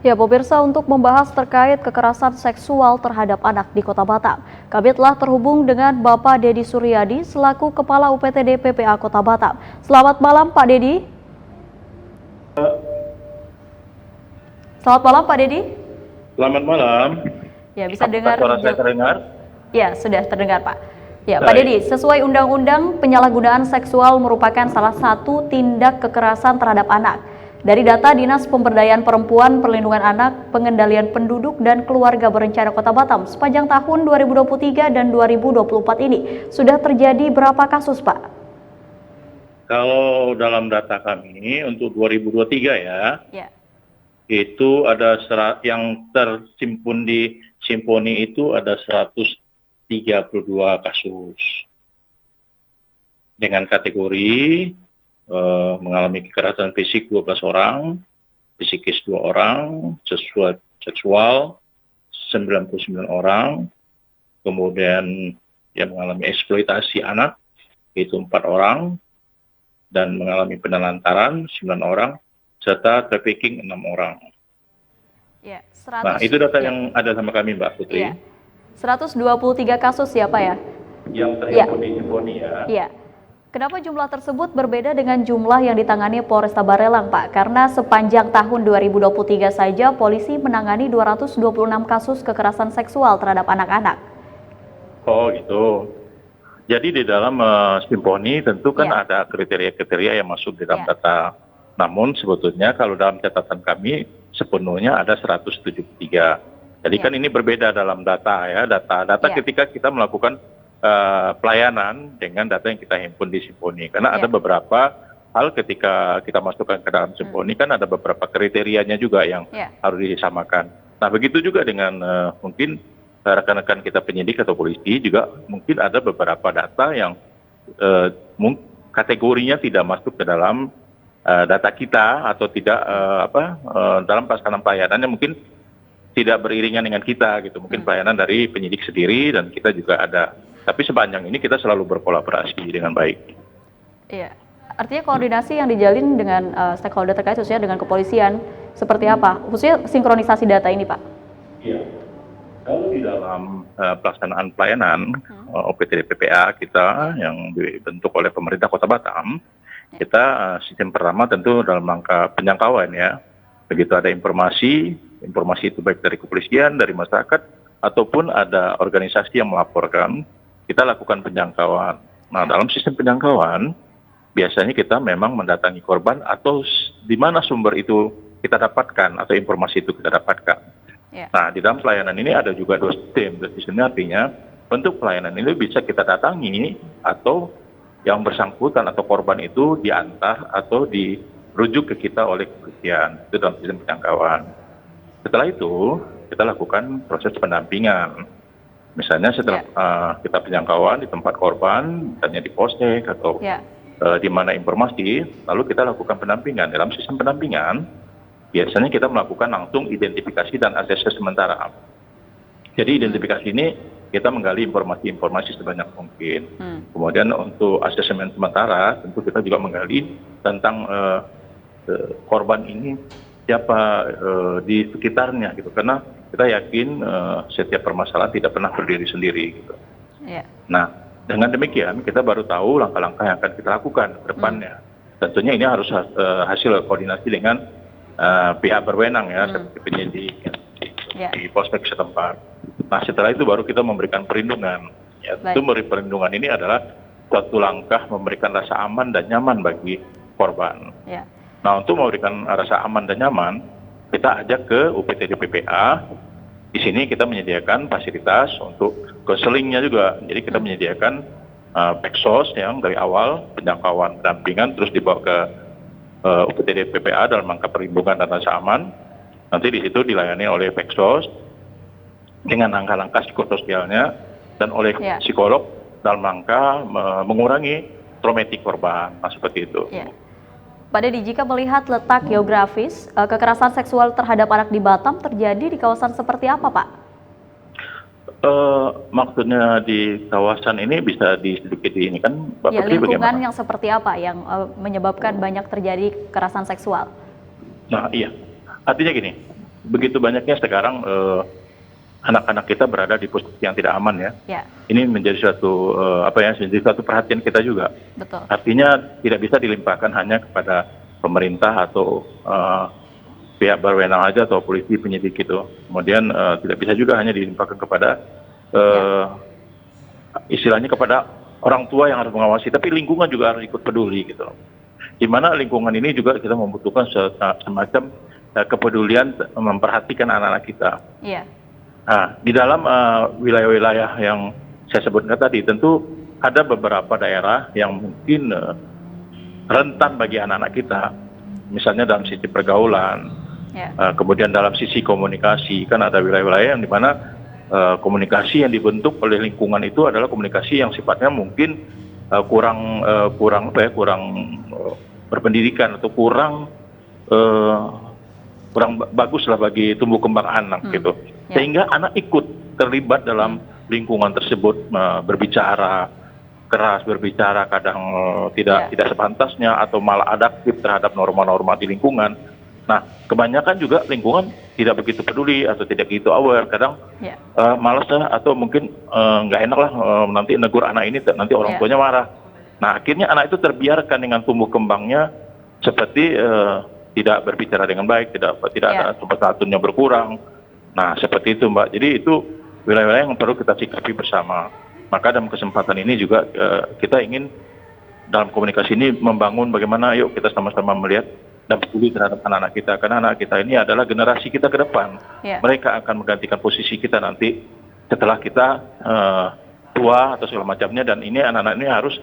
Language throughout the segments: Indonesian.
Ya, pemirsa, untuk membahas terkait kekerasan seksual terhadap anak di Kota Batam, kami telah terhubung dengan Bapak Dedi Suryadi selaku Kepala UPTD PPA Kota Batam. Selamat malam, Pak Dedi. Selamat malam, Pak Dedi. Selamat malam. Ya, bisa Apakah dengar? suara saya terdengar? Ya, sudah terdengar, Pak. Ya, Pak Baik. Dedi, sesuai Undang-Undang Penyalahgunaan Seksual merupakan salah satu tindak kekerasan terhadap anak. Dari data Dinas Pemberdayaan Perempuan, Perlindungan Anak, Pengendalian Penduduk, dan Keluarga Berencana Kota Batam, sepanjang tahun 2023 dan 2024 ini, sudah terjadi berapa kasus, Pak? Kalau dalam data kami untuk 2023 Ya, itu ada yang tersimpun di Simponi itu ada 132 kasus. Dengan kategori mengalami kekerasan fisik 12 orang, psikis 2 orang, seksual 99 orang, kemudian yang mengalami eksploitasi anak itu 4 orang, dan mengalami penelantaran 9 orang, serta trafficking 6 orang. ya, Nah, itu data yang ada sama kami, Mbak Putri. ya, 123 kasus ya, Pak ya? Yang terhimpun di Simponi ya. Iya. Kenapa jumlah tersebut berbeda dengan jumlah yang ditangani Polresta Barelang, Pak? Karena sepanjang tahun 2023 saja polisi menangani 226 kasus kekerasan seksual terhadap anak-anak. Oh gitu. Jadi di dalam Simponi tentu kan Ya. ada kriteria-kriteria yang masuk di dalam Ya. data. Namun sebetulnya kalau dalam catatan kami sepenuhnya ada 173. Jadi Ya. kan ini berbeda dalam data ya. Data Ya. ketika kita melakukan pelayanan dengan data yang kita himpun di Simponi. Karena ada beberapa hal ketika kita masukkan ke dalam Simponi kan ada beberapa kriterianya juga yang harus disamakan. Nah begitu juga dengan mungkin rekan-rekan kita penyidik atau polisi juga mungkin ada beberapa data yang kategorinya tidak masuk ke dalam data kita atau tidak dalam pelaksanaan pelayanannya mungkin tidak beriringan dengan kita gitu. Mungkin pelayanan dari penyidik sendiri dan kita juga ada. Tapi sepanjang ini kita selalu berkolaborasi dengan baik. Iya. Artinya koordinasi yang dijalin dengan stakeholder terkait khususnya dengan kepolisian seperti apa? Khususnya sinkronisasi data ini, Pak. Iya. Kalau di dalam pelaksanaan pelayanan OPTD PPA kita yang dibentuk oleh pemerintah Kota Batam, kita sistem pertama tentu dalam rangka penjangkauan ya. Begitu ada informasi itu baik dari kepolisian, dari masyarakat, ataupun ada organisasi yang melaporkan, kita lakukan penjangkauan. Nah, dalam sistem penjangkauan, biasanya kita memang mendatangi korban atau di mana sumber itu kita dapatkan atau informasi itu kita dapatkan. Nah, di dalam pelayanan ini ada juga 2 sistem. Sistemnya artinya bentuk pelayanan ini bisa kita datangi atau yang bersangkutan atau korban itu diantar atau dirujuk ke kita oleh kepolisian. Itu dalam sistem penjangkauan. Setelah itu, kita lakukan proses pendampingan. Misalnya setelah kita penjangkauan di tempat korban, misalnya di polsek atau di mana informasi, lalu kita lakukan pendampingan. Dalam sistem pendampingan, biasanya kita melakukan langsung identifikasi dan asesmen sementara. Jadi identifikasi ini kita menggali informasi-informasi sebanyak mungkin. Kemudian untuk asesmen sementara, tentu kita juga menggali tentang korban ini siapa di sekitarnya gitu. Karena kita yakin setiap permasalahan tidak pernah berdiri sendiri gitu. Nah, dengan demikian kita baru tahu langkah-langkah yang akan kita lakukan ke depannya. Tentunya ini harus hasil koordinasi dengan pihak berwenang ya, seperti penyidik di polsek setempat. Nah, setelah itu baru kita memberikan perlindungan. Ya, tentu memberi perlindungan ini adalah suatu langkah memberikan rasa aman dan nyaman bagi korban. Nah, untuk memberikan rasa aman dan nyaman, kita ajak ke UPTD PPA. Di sini kita menyediakan fasilitas untuk konselingnya juga. Jadi kita menyediakan peksos yang dari awal penjangkauan pendampingan terus dibawa ke UPTD PPA dalam rangka perlindungan dan rasa aman. Nanti di situ dilayani oleh peksos dengan langkah-langkah psikososialnya dan oleh psikolog dalam rangka mengurangi traumatik korban. Nah, seperti itu. Pak Dedi, jika melihat letak geografis, kekerasan seksual terhadap anak di Batam terjadi di kawasan seperti apa, Pak? Maksudnya di kawasan ini bisa sedikit ini kan, Mbak Putri, lingkungan bagaimana? yang seperti apa yang menyebabkan banyak terjadi kekerasan seksual? Nah, iya. Artinya gini, begitu banyaknya sekarang anak-anak kita berada di posisi yang tidak aman ya. Ya, Ini menjadi suatu menjadi suatu perhatian kita juga. betul. Artinya tidak bisa dilimpahkan hanya kepada pemerintah atau pihak berwenang aja atau polisi penyidik gitu. Kemudian tidak bisa juga hanya dilimpahkan kepada istilahnya kepada orang tua yang harus mengawasi, tapi lingkungan juga harus ikut peduli gitu. Di mana lingkungan ini juga kita membutuhkan semacam kepedulian memperhatikan anak-anak kita. Iya. Nah, di dalam wilayah-wilayah yang saya sebutkan tadi, tentu ada beberapa daerah yang mungkin rentan bagi anak-anak kita, misalnya dalam sisi pergaulan, kemudian dalam sisi komunikasi, kan ada wilayah-wilayah yang dimana komunikasi yang dibentuk oleh lingkungan itu adalah komunikasi yang sifatnya mungkin kurang berpendidikan atau kurang bagus lah bagi tumbuh kembang anak gitu, sehingga anak ikut terlibat dalam lingkungan tersebut, berbicara keras, berbicara kadang tidak sepantasnya atau malah adaptif terhadap norma-norma di lingkungan. Nah, kebanyakan juga lingkungan tidak begitu peduli atau tidak begitu aware, kadang malas atau mungkin nggak enak lah nanti negur anak ini, nanti orang tuanya marah. Nah, akhirnya anak itu terbiarkan dengan tumbuh kembangnya seperti tidak berbicara dengan baik, tidak ada sopan santunnya berkurang. Nah, seperti itu Mbak. Jadi itu wilayah-wilayah yang perlu kita sikapi bersama. Maka dalam kesempatan ini juga kita ingin dalam komunikasi ini membangun bagaimana yuk kita sama-sama melihat dan peduli terhadap anak-anak kita. Karena anak kita ini adalah generasi kita ke depan. Mereka akan menggantikan posisi kita nanti setelah kita tua atau segala macamnya. Dan ini anak-anak ini harus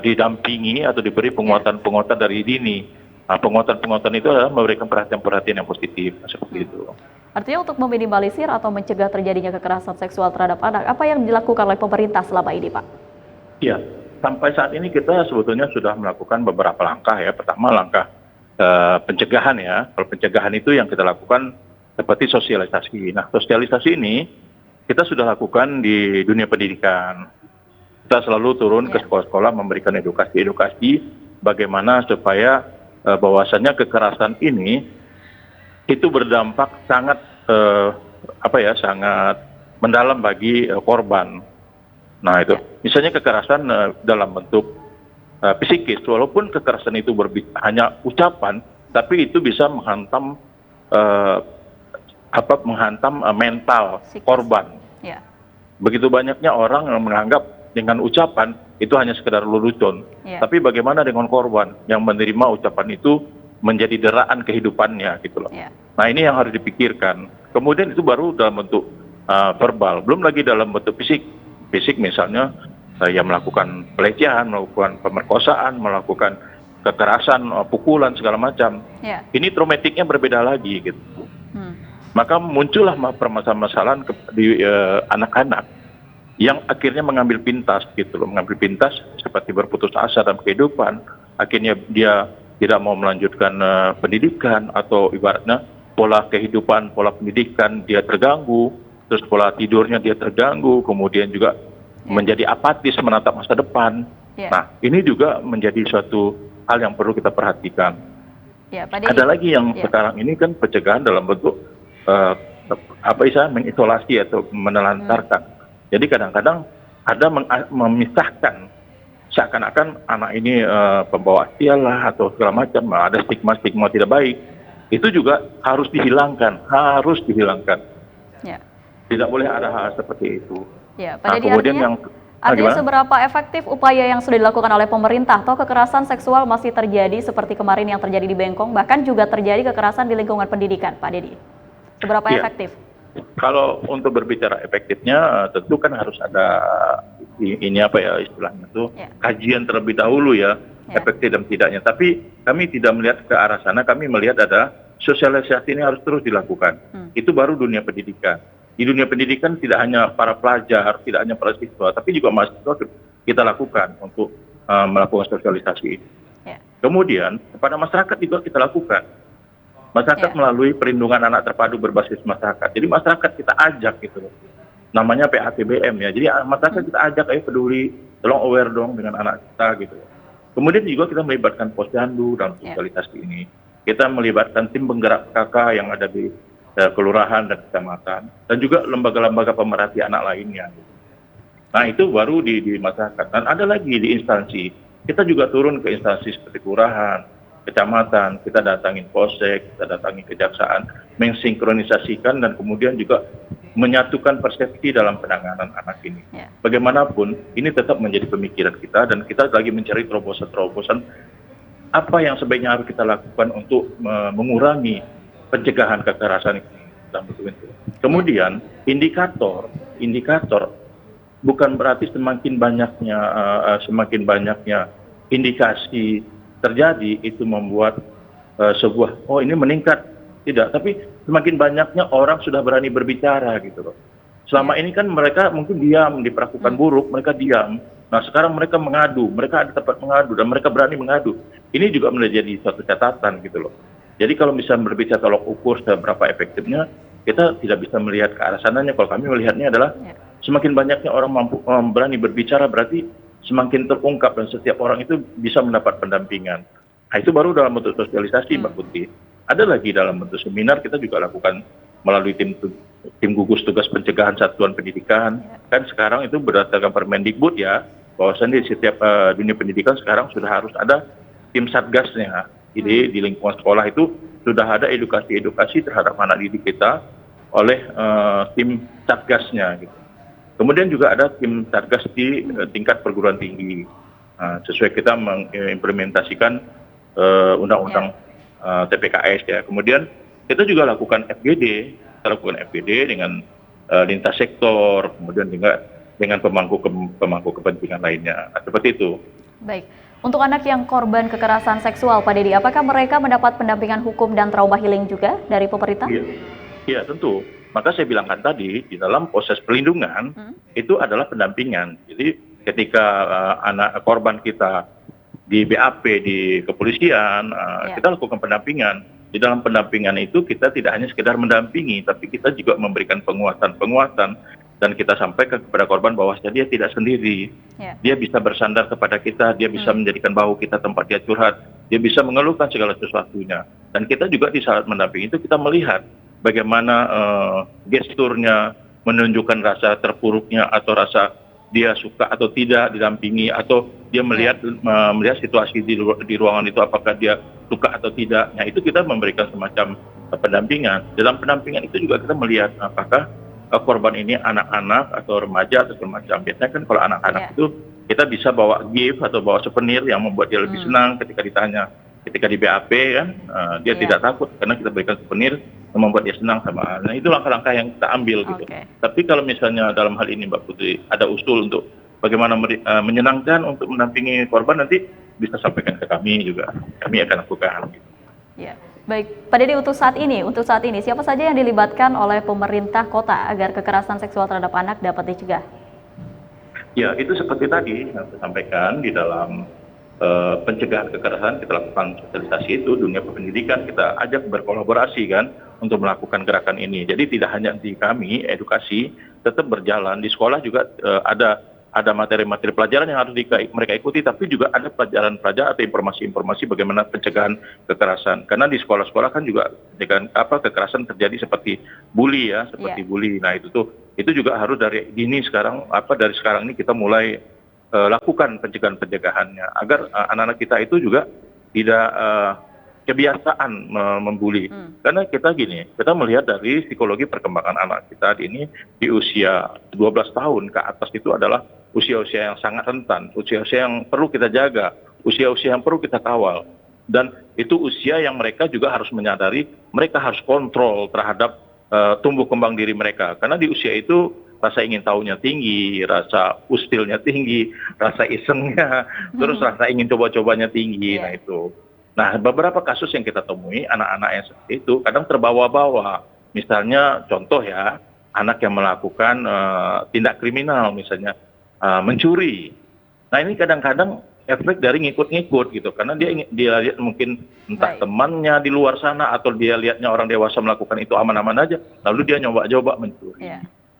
didampingi atau diberi penguatan-penguatan dari dini. Nah, penguatan-penguatan itu adalah memberikan perhatian-perhatian yang positif, seperti itu. Artinya untuk meminimalisir atau mencegah terjadinya kekerasan seksual terhadap anak, apa yang dilakukan oleh pemerintah selama ini, Pak? Iya, sampai saat ini kita sebetulnya sudah melakukan beberapa langkah ya. Pertama langkah pencegahan ya. Kalau pencegahan itu yang kita lakukan seperti sosialisasi. Nah, sosialisasi ini kita sudah lakukan di dunia pendidikan. Kita selalu turun ke sekolah-sekolah memberikan edukasi bagaimana supaya bahwasannya kekerasan ini itu berdampak sangat sangat mendalam bagi korban. Nah itu, misalnya kekerasan dalam bentuk psikis, walaupun kekerasan itu hanya ucapan, tapi itu bisa menghantam mental korban. Begitu banyaknya orang yang menganggap dengan ucapan itu hanya sekedar lelucon. Tapi bagaimana dengan korban yang menerima ucapan itu menjadi deraan kehidupannya gitu loh. Nah ini yang harus dipikirkan. Kemudian itu baru dalam bentuk verbal, belum lagi dalam bentuk fisik misalnya yang melakukan pelecehan, melakukan pemerkosaan, melakukan kekerasan, pukulan segala macam. Ini traumatiknya berbeda lagi gitu. Maka muncullah permasalahan di anak-anak yang akhirnya mengambil pintas gitu loh, mengambil pintas seperti berputus asa dalam kehidupan, akhirnya dia tidak mau melanjutkan pendidikan atau ibaratnya pola kehidupan, pola pendidikan dia terganggu, terus pola tidurnya dia terganggu, kemudian juga menjadi apatis menatap masa depan. Nah, ini juga menjadi suatu hal yang perlu kita perhatikan. Ada lagi yang sekarang ini kan pencegahan dalam bentuk mengisolasi atau menelantarkan. Jadi kadang-kadang ada memisahkan seakan-akan anak ini pembawa sial lah atau segala macam, ada stigma-stigma tidak baik. Itu juga harus dihilangkan, Tidak boleh ada hal seperti itu. Pak Dedi, artinya seberapa efektif upaya yang sudah dilakukan oleh pemerintah atau kekerasan seksual masih terjadi seperti kemarin yang terjadi di Bengkong, bahkan juga terjadi kekerasan di lingkungan pendidikan, Pak Dedi? Seberapa efektif? Kalau untuk berbicara efektifnya, tentu kan harus ada istilahnya itu kajian terlebih dahulu efektif dan tidaknya. Tapi kami tidak melihat ke arah sana, kami melihat ada sosialisasi ini harus terus dilakukan. Itu baru dunia pendidikan. Di dunia pendidikan tidak hanya para pelajar, tidak hanya para siswa, tapi juga mahasiswa kita lakukan untuk melakukan sosialisasi ini. Kemudian kepada masyarakat juga kita lakukan. Masyarakat melalui perlindungan anak terpadu berbasis masyarakat. Jadi masyarakat kita ajak gitu loh. Namanya PATBM ya. Jadi masyarakat kita ajak, ayo peduli, tolong aware dong dengan anak kita gitu. Kemudian juga kita melibatkan posyandu dalam sosialisasi ini. Kita melibatkan tim penggerak KK yang ada di kelurahan dan kecamatan, dan juga lembaga-lembaga pemerhati anak lainnya. Nah itu baru di masyarakat. Dan ada lagi di instansi, kita juga turun ke instansi seperti kelurahan, kecamatan, kita datangin polsek, kita datangin kejaksaan, mensinkronisasikan dan kemudian juga menyatukan persepsi dalam penanganan anak ini. Bagaimanapun, ini tetap menjadi pemikiran kita dan kita lagi mencari terobosan-terobosan apa yang sebaiknya harus kita lakukan untuk mengurangi pencegahan kekerasan ini dalam bentuk itu. Kemudian indikator bukan berarti semakin banyaknya indikasi terjadi itu membuat sebuah ini meningkat, tidak, tapi semakin banyaknya orang sudah berani berbicara gitu loh. Selama ini kan mereka mungkin diam, diperlakukan buruk, mereka diam. Nah sekarang mereka mengadu, mereka ada tempat mengadu dan mereka berani mengadu. Ini juga menjadi suatu catatan gitu loh. Jadi kalau bisa berbicara tolok ukur seberapa efektifnya, kita tidak bisa melihat ke arah sananya. Kalau kami melihatnya adalah semakin banyaknya orang mampu berani berbicara, berarti semakin terungkap dan setiap orang itu bisa mendapat pendampingan. Nah itu baru dalam bentuk sosialisasi, Mbak Putri. Ada lagi dalam bentuk seminar kita juga lakukan melalui tim gugus tugas pencegahan satuan pendidikan. Kan sekarang itu berdasarkan Permendikbud ya, bahwasannya di setiap dunia pendidikan sekarang sudah harus ada tim satgasnya. Jadi di lingkungan sekolah itu sudah ada edukasi terhadap anak didik kita oleh tim satgasnya gitu. Kemudian juga ada tim satgas di tingkat perguruan tinggi. Sesuai kita mengimplementasikan undang-undang TPKS ya. Kemudian kita juga lakukan FGD, dengan lintas sektor, kemudian juga dengan pemangku kepentingan lainnya. Seperti itu. Baik. Untuk anak yang korban kekerasan seksual, Pak Dedi, apakah mereka mendapat pendampingan hukum dan trauma healing juga dari pemerintah? Iya, tentu. Maka saya bilangkan tadi, di dalam proses perlindungan, itu adalah pendampingan. Jadi ketika anak korban kita di BAP, di kepolisian, kita lakukan pendampingan. Di dalam pendampingan itu kita tidak hanya sekedar mendampingi, tapi kita juga memberikan penguatan, dan kita sampaikan kepada korban bahwa dia tidak sendiri. Dia bisa bersandar kepada kita, dia bisa menjadikan bahu kita tempat dia curhat, dia bisa mengeluhkan segala sesuatunya. Dan kita juga di saat mendampingi itu kita melihat bagaimana gesturnya menunjukkan rasa terpuruknya atau rasa dia suka atau tidak didampingi, atau dia melihat situasi di ruangan itu apakah dia suka atau tidak. Nah itu kita memberikan semacam pendampingan. Dalam pendampingan itu juga kita melihat apakah korban ini anak-anak atau remaja atau semacam. Biasanya kan kalau anak-anak itu kita bisa bawa gift atau bawa souvenir yang membuat dia lebih senang ketika ditanya. Ketika di BAP kan dia tidak takut karena kita berikan souvenir yang membuat dia senang sama. Nah itu langkah-langkah yang kita ambil gitu. Tapi kalau misalnya dalam hal ini Mbak Putri ada usul untuk bagaimana menyenangkan untuk mendampingi korban, nanti bisa sampaikan ke kami juga. Kami akan lakukan. Gitu. Ya. Baik, Pak Dedi, untuk saat ini siapa saja yang dilibatkan oleh pemerintah kota agar kekerasan seksual terhadap anak dapat dicegah? Ya, itu seperti tadi yang saya sampaikan di dalam pencegahan kekerasan, kita lakukan sosialisasi itu, dunia pendidikan kita ajak berkolaborasi kan untuk melakukan gerakan ini. Jadi tidak hanya di kami, edukasi tetap berjalan, di sekolah juga ada materi-materi pelajaran yang harus mereka ikuti, tapi juga ada pelajaran-pelajaran atau informasi-informasi bagaimana pencegahan kekerasan. Karena di sekolah-sekolah kan juga dengan kekerasan terjadi seperti bully ya, bully. Nah itu juga harus dari dini sekarang, dari sekarang ini kita mulai lakukan pencegahan-pencegahannya agar anak-anak kita itu juga tidak kebiasaan membuli. Karena kita melihat dari psikologi perkembangan anak kita ini di usia 12 tahun ke atas itu adalah usia-usia yang sangat rentan, usia-usia yang perlu kita jaga, usia-usia yang perlu kita kawal. Dan itu usia yang mereka juga harus menyadari mereka harus kontrol terhadap tumbuh kembang diri mereka. Karena di usia itu rasa ingin tahunya tinggi, rasa ustilnya tinggi, rasa isengnya, terus rasa ingin coba-cobanya tinggi. Nah itu. Nah beberapa kasus yang kita temui anak-anak yang seperti itu kadang terbawa-bawa. Misalnya contoh ya, anak yang melakukan tindak kriminal misalnya mencuri. Nah ini kadang-kadang efek dari ngikut-ngikut gitu, karena dia lihat mungkin entah temannya di luar sana atau dia lihatnya orang dewasa melakukan itu aman-aman aja, lalu dia nyoba-coba mencuri.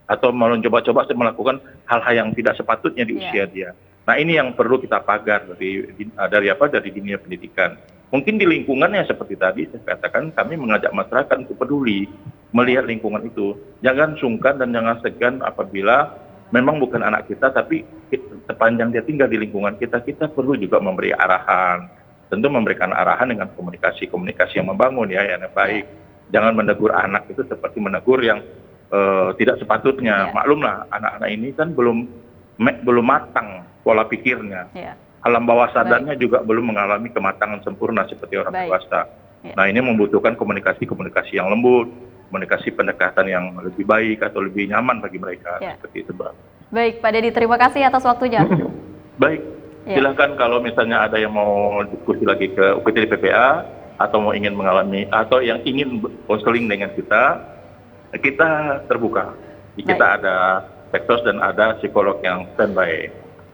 Atau mencoba-coba melakukan hal-hal yang tidak sepatutnya di usia dia. Nah ini yang perlu kita pagar dari dunia pendidikan. Mungkin di lingkungannya seperti tadi saya katakan, kami mengajak masyarakat untuk peduli melihat lingkungan itu. Jangan sungkan dan jangan segan apabila memang bukan anak kita, tapi sepanjang dia tinggal di lingkungan kita, kita perlu juga memberi arahan. Tentu memberikan arahan dengan komunikasi yang membangun ya, yang baik. Jangan menegur anak itu seperti menegur yang tidak sepatutnya. Maklumlah, anak-anak ini kan belum matang pola pikirnya. Alam bawah sadarnya juga belum mengalami kematangan sempurna seperti orang dewasa. Nah, ini membutuhkan komunikasi yang lembut, komunikasi pendekatan yang lebih baik atau lebih nyaman bagi mereka. Seperti itu, Mbak. Baik, Pak Dedi, terima kasih atas waktunya. Baik, silakan kalau misalnya ada yang mau diskusi lagi ke UPTD PPA atau mau ingin mengalami atau yang ingin konseling dengan kita terbuka. Kita ada sektos dan ada psikolog yang standby.